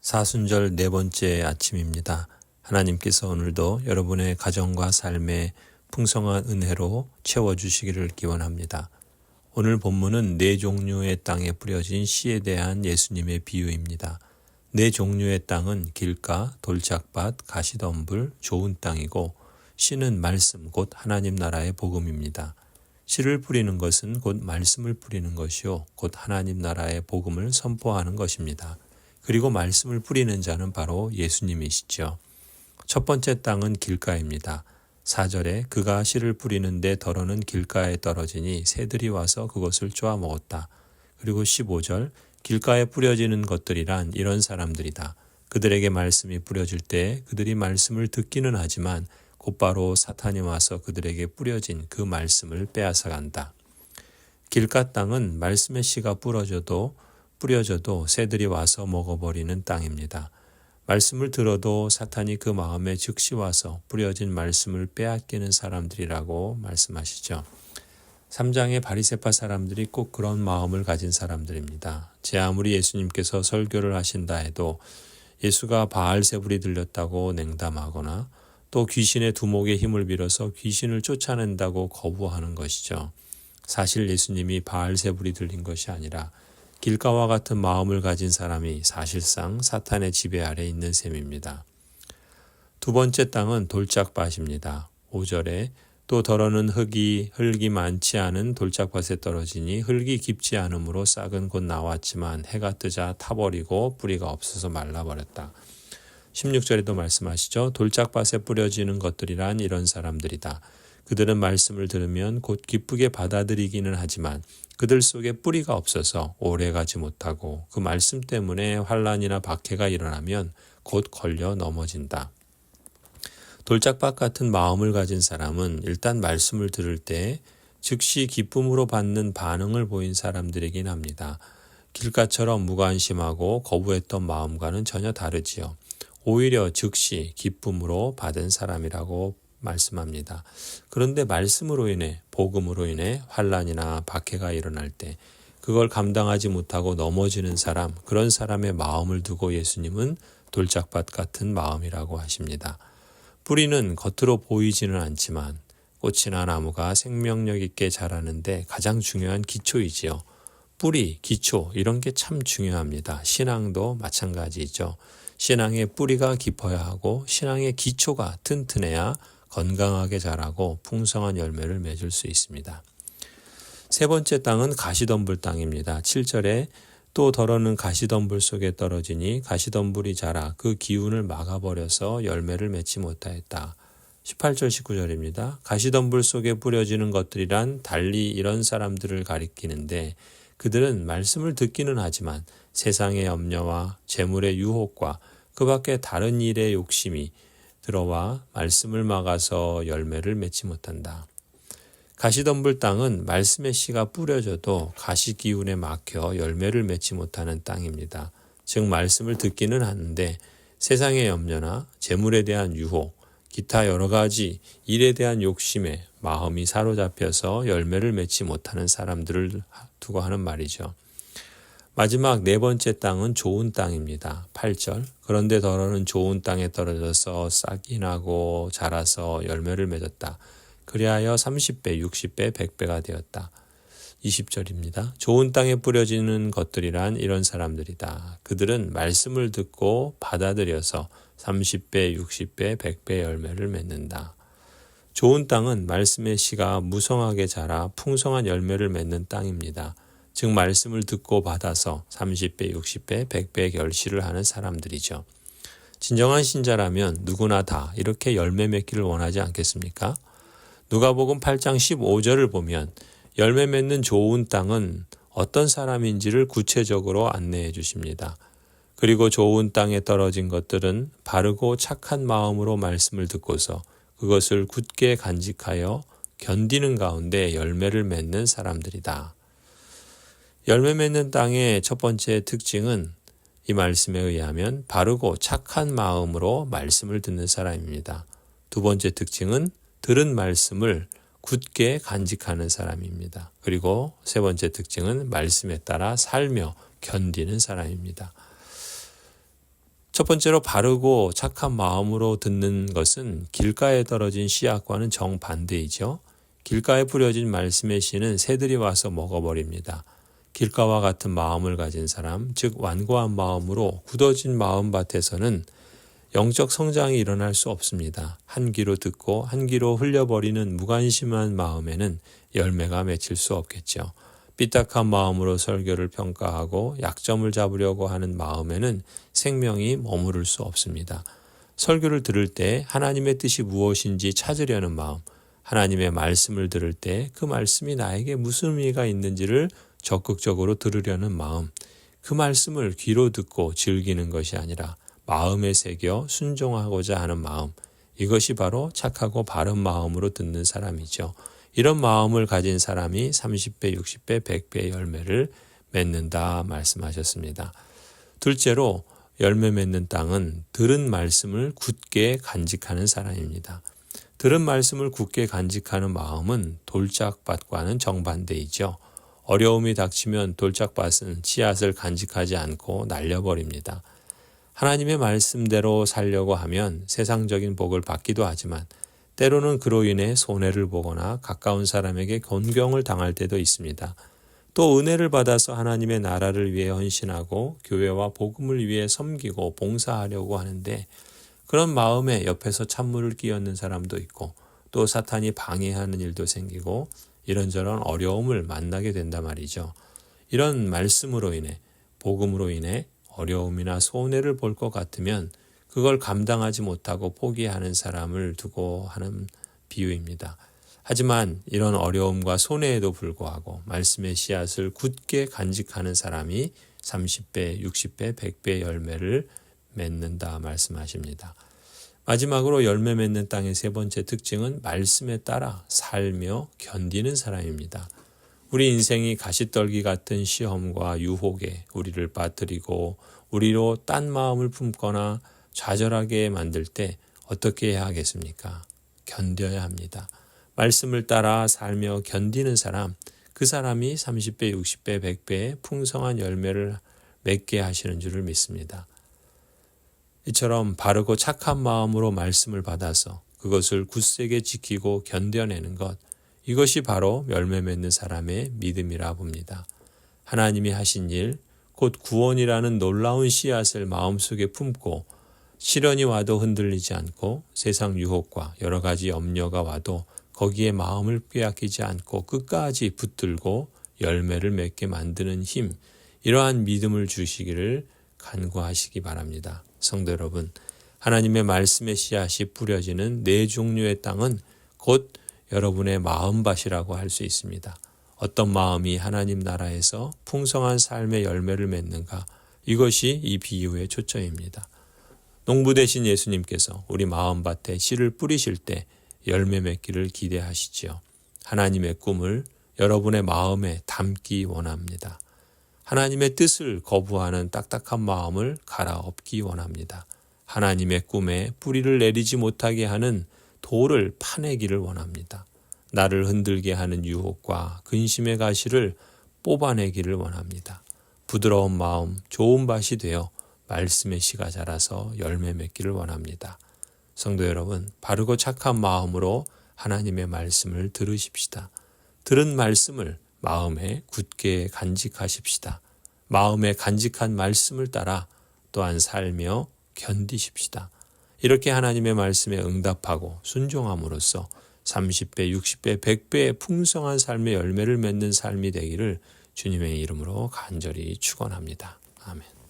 사순절 네 번째 아침입니다. 하나님께서 오늘도 여러분의 가정과 삶에 풍성한 은혜로 채워주시기를 기원합니다. 오늘 본문은 네 종류의 땅에 뿌려진 씨에 대한 예수님의 비유입니다. 네 종류의 땅은 길가, 돌짝밭, 가시덤불, 좋은 땅이고 씨는 말씀 곧 하나님 나라의 복음입니다. 씨를 뿌리는 것은 곧 말씀을 뿌리는 것이요 곧 하나님 나라의 복음을 선포하는 것입니다. 그리고 말씀을 뿌리는 자는 바로 예수님이시죠. 첫 번째 땅은 길가입니다. 4절에 그가 씨를 뿌리는데 덜어는 길가에 떨어지니 새들이 와서 그것을 쪼아 먹었다. 그리고 15절 길가에 뿌려지는 것들이란 이런 사람들이다. 그들에게 말씀이 뿌려질 때 그들이 말씀을 듣기는 하지만 곧바로 사탄이 와서 그들에게 뿌려진 그 말씀을 빼앗아간다. 길가 땅은 말씀의 씨가 뿌려져도 새들이 와서 먹어버리는 땅입니다. 말씀을 들어도 사탄이 그 마음에 즉시 와서 뿌려진 말씀을 빼앗기는 사람들이라고 말씀하시죠. 3장의 바리새파 사람들이 꼭 그런 마음을 가진 사람들입니다. 제 아무리 예수님께서 설교를 하신다 해도 예수가 바알세불이 들렸다고 냉담하거나 또 귀신의 두목의 힘을 빌어서 귀신을 쫓아낸다고 거부하는 것이죠. 사실 예수님이 바알세불이 들린 것이 아니라 길가와 같은 마음을 가진 사람이 사실상 사탄의 지배 아래 있는 셈입니다. 두 번째 땅은 돌짝밭입니다. 5절에 또 덜어는 흙이 많지 않은 돌짝밭에 떨어지니 흙이 깊지 않으므로 싹은 곧 나왔지만 해가 뜨자 타버리고 뿌리가 없어서 말라버렸다. 16절에도 말씀하시죠. 돌짝밭에 뿌려지는 것들이란 이런 사람들이다. 그들은 말씀을 들으면 곧 기쁘게 받아들이기는 하지만 그들 속에 뿌리가 없어서 오래가지 못하고 그 말씀 때문에 환난이나 박해가 일어나면 곧 걸려 넘어진다. 돌짝밭 같은 마음을 가진 사람은 일단 말씀을 들을 때 즉시 기쁨으로 받는 반응을 보인 사람들이긴 합니다. 길가처럼 무관심하고 거부했던 마음과는 전혀 다르지요. 오히려 즉시 기쁨으로 받은 사람이라고 말씀합니다. 그런데 말씀으로 인해 복음으로 인해 환난이나 박해가 일어날 때 그걸 감당하지 못하고 넘어지는 사람, 그런 사람의 마음을 두고 예수님은 돌짝밭 같은 마음이라고 하십니다. 뿌리는 겉으로 보이지는 않지만 꽃이나 나무가 생명력 있게 자라는데 가장 중요한 기초이지요. 뿌리, 기초 이런 게 참 중요합니다. 신앙도 마찬가지죠. 신앙의 뿌리가 깊어야 하고 신앙의 기초가 튼튼해야 건강하게 자라고 풍성한 열매를 맺을 수 있습니다. 세 번째 땅은 가시덤불 땅입니다. 7절에 또 덜어는 가시덤불 속에 떨어지니 가시덤불이 자라 그 기운을 막아버려서 열매를 맺지 못하였다. 18절 19절입니다. 가시덤불 속에 뿌려지는 것들이란 달리 이런 사람들을 가리키는데 그들은 말씀을 듣기는 하지만 세상의 염려와 재물의 유혹과 그 밖에 다른 일의 욕심이 들어와 말씀을 막아서 열매를 맺지 못한다. 가시덤불 땅은 말씀의 씨가 뿌려져도 가시 기운에 막혀 열매를 맺지 못하는 땅입니다. 즉 말씀을 듣기는 하는데 세상의 염려나 재물에 대한 유혹, 기타 여러 가지 일에 대한 욕심에 마음이 사로잡혀서 열매를 맺지 못하는 사람들을 두고 하는 말이죠. 마지막 네 번째 땅은 좋은 땅입니다. 8절 그런데 덜어는 좋은 땅에 떨어져서 싹이 나고 자라서 열매를 맺었다. 그리하여 30배, 60배, 100배가 되었다. 20절입니다. 좋은 땅에 뿌려지는 것들이란 이런 사람들이다. 그들은 말씀을 듣고 받아들여서 30배, 60배, 100배 열매를 맺는다. 좋은 땅은 말씀의 씨가 무성하게 자라 풍성한 열매를 맺는 땅입니다. 즉 말씀을 듣고 받아서 30배, 60배, 100배 결실을 하는 사람들이죠. 진정한 신자라면 누구나 다 이렇게 열매 맺기를 원하지 않겠습니까? 누가복음 8장 15절을 보면 열매 맺는 좋은 땅은 어떤 사람인지를 구체적으로 안내해 주십니다. 그리고 좋은 땅에 떨어진 것들은 바르고 착한 마음으로 말씀을 듣고서 그것을 굳게 간직하여 견디는 가운데 열매를 맺는 사람들이다. 열매 맺는 땅의 첫 번째 특징은 이 말씀에 의하면 바르고 착한 마음으로 말씀을 듣는 사람입니다. 두 번째 특징은 들은 말씀을 굳게 간직하는 사람입니다. 그리고 세 번째 특징은 말씀에 따라 살며 견디는 사람입니다. 첫 번째로 바르고 착한 마음으로 듣는 것은 길가에 떨어진 씨앗과는 정반대이죠. 길가에 뿌려진 말씀의 씨는 새들이 와서 먹어버립니다. 길가와 같은 마음을 가진 사람, 즉 완고한 마음으로 굳어진 마음밭에서는 영적 성장이 일어날 수 없습니다. 한 귀로 듣고 한 귀로 흘려버리는 무관심한 마음에는 열매가 맺힐 수 없겠죠. 삐딱한 마음으로 설교를 평가하고 약점을 잡으려고 하는 마음에는 생명이 머무를 수 없습니다. 설교를 들을 때 하나님의 뜻이 무엇인지 찾으려는 마음, 하나님의 말씀을 들을 때 그 말씀이 나에게 무슨 의미가 있는지를 적극적으로 들으려는 마음, 그 말씀을 귀로 듣고 즐기는 것이 아니라 마음에 새겨 순종하고자 하는 마음, 이것이 바로 착하고 바른 마음으로 듣는 사람이죠. 이런 마음을 가진 사람이 30배, 60배, 100배의 열매를 맺는다 말씀하셨습니다. 둘째로 열매 맺는 땅은 들은 말씀을 굳게 간직하는 사람입니다. 들은 말씀을 굳게 간직하는 마음은 돌짝밭과는 정반대이죠. 어려움이 닥치면 돌짝밭은 씨앗을 간직하지 않고 날려버립니다. 하나님의 말씀대로 살려고 하면 세상적인 복을 받기도 하지만 때로는 그로 인해 손해를 보거나 가까운 사람에게 곤경을 당할 때도 있습니다. 또 은혜를 받아서 하나님의 나라를 위해 헌신하고 교회와 복음을 위해 섬기고 봉사하려고 하는데 그런 마음에 옆에서 찬물을 끼얹는 사람도 있고 또 사탄이 방해하는 일도 생기고 이런저런 어려움을 만나게 된단 말이죠. 이런 말씀으로 인해 복음으로 인해 어려움이나 손해를 볼 것 같으면 그걸 감당하지 못하고 포기하는 사람을 두고 하는 비유입니다. 하지만 이런 어려움과 손해에도 불구하고 말씀의 씨앗을 굳게 간직하는 사람이 30배, 60배, 100배의 열매를 맺는다 말씀하십니다. 마지막으로 열매 맺는 땅의 세 번째 특징은 말씀에 따라 살며 견디는 사람입니다. 우리 인생이 가시떨기 같은 시험과 유혹에 우리를 빠뜨리고 우리로 딴 마음을 품거나 좌절하게 만들 때 어떻게 해야 하겠습니까? 견뎌야 합니다. 말씀을 따라 살며 견디는 사람, 그 사람이 30배, 60배, 100배의 풍성한 열매를 맺게 하시는 줄을 믿습니다. 이처럼 바르고 착한 마음으로 말씀을 받아서 그것을 굳세게 지키고 견뎌내는 것, 이것이 바로 열매 맺는 사람의 믿음이라 봅니다. 하나님이 하신 일, 곧 구원이라는 놀라운 씨앗을 마음속에 품고 시련이 와도 흔들리지 않고 세상 유혹과 여러 가지 염려가 와도 거기에 마음을 빼앗기지 않고 끝까지 붙들고 열매를 맺게 만드는 힘, 이러한 믿음을 주시기를 간구하시기 바랍니다. 성도 여러분, 하나님의 말씀의 씨앗이 뿌려지는 네 종류의 땅은 곧 여러분의 마음밭이라고 할 수 있습니다. 어떤 마음이 하나님 나라에서 풍성한 삶의 열매를 맺는가, 이것이 이 비유의 초점입니다. 농부 되신 예수님께서 우리 마음밭에 씨를 뿌리실 때 열매 맺기를 기대하시지요. 하나님의 꿈을 여러분의 마음에 담기 원합니다. 하나님의 뜻을 거부하는 딱딱한 마음을 갈아엎기 원합니다. 하나님의 꿈에 뿌리를 내리지 못하게 하는 돌을 파내기를 원합니다. 나를 흔들게 하는 유혹과 근심의 가시를 뽑아내기를 원합니다. 부드러운 마음, 좋은 밭이 되어 말씀의 씨가 자라서 열매 맺기를 원합니다. 성도 여러분, 바르고 착한 마음으로 하나님의 말씀을 들으십시다. 들은 말씀을 마음에 굳게 간직하십시다. 마음에 간직한 말씀을 따라 또한 살며 견디십시다. 이렇게 하나님의 말씀에 응답하고 순종함으로써 30배, 60배, 100배의 풍성한 삶의 열매를 맺는 삶이 되기를 주님의 이름으로 간절히 축원합니다. 아멘.